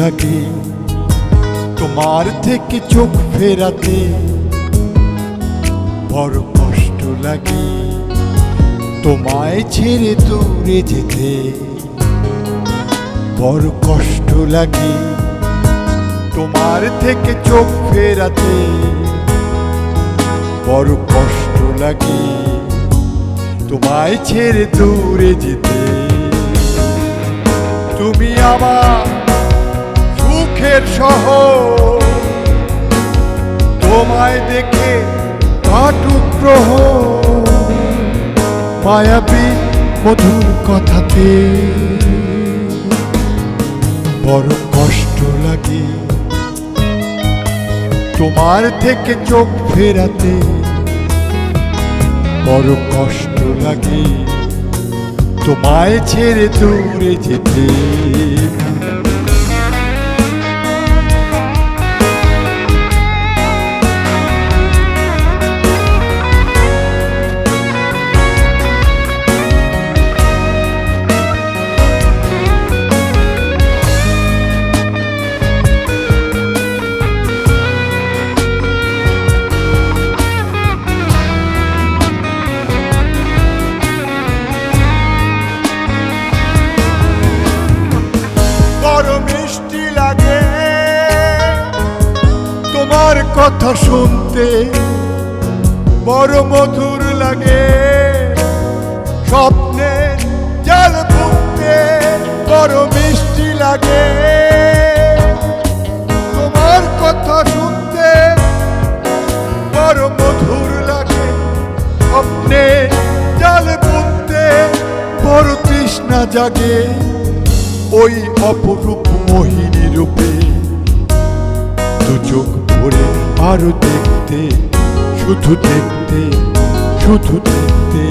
লাগে তোমার থেকে চোখ ফেরাতে, বড় কষ্ট লাগে তোমায় ছেড়ে দূরে যেতে, বড় কষ্ট লাগে তোমার থেকে চোখ ফেরাতে, বড় কষ্ট লাগে তোমায় ছেড়ে দূরে যেতে। তুমি আমার সুখের শহর, তোমায় দেখে কাটুক প্রহর, মায়াবী মধুর কথাতে বড় কষ্ট লাগে তোমার থেকে চোখ ফেরাতে, বড় কষ্ট লাগে তোমায় ছেড়ে দূরে যেতে। মিষ্টি লাগে তোমার কথা শুনতে, বড় মধুর লাগে স্বপ্নের জাল বুনতে, বড় মিষ্টি লাগে তোমার কথা শুনতে, বড় মধুর লাগে স্বপ্নের জাল বুনতে, বড় তৃষ্ণা জাগে ওই অপরূপ মোহিনী রূপে, দু চোখ ভরে আরো দেখতে, শুধু দেখতে, শুধু দেখতে।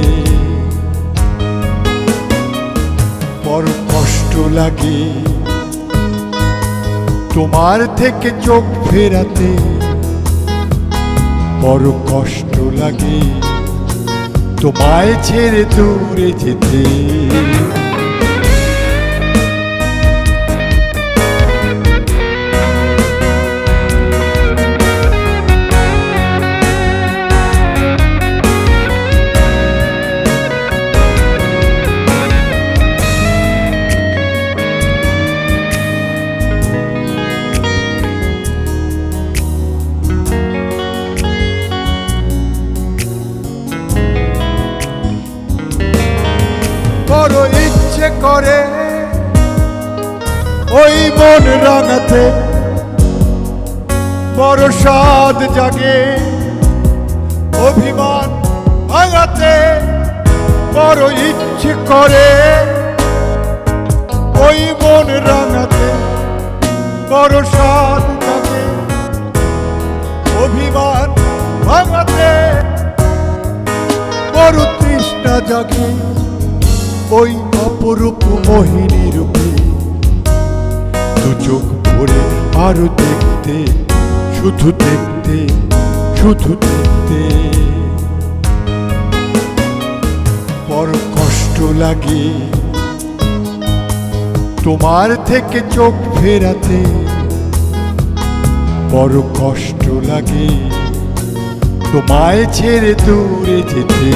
বড় কষ্ট লাগে তোমার থেকে চোখ ফেরাতে, বড় কষ্ট লাগে তোমায় ছেড়ে দূরে যেতে। বড় ইচ্ছে করে ওই মন রাঙাতে, বড় স্বাদ জাগে অভিমান ভাঙাতে, বড় ইচ্ছে করে ওই মন রাঙাতে, বড় স্বাদ জাগে অভিমান ভাঙাতে, বড় তৃষ্ণা জাগে ওই অপরূপ মোহিনী রূপে, দু চোখ ভরে আরো দেখতে, শুধু দেখতে, শুধু দেখতে। বড় কষ্ট লাগে তোমার থেকে চোখ ফেরাতে, বড় কষ্ট লাগে তোমায় ছেড়ে দূরে যেতে।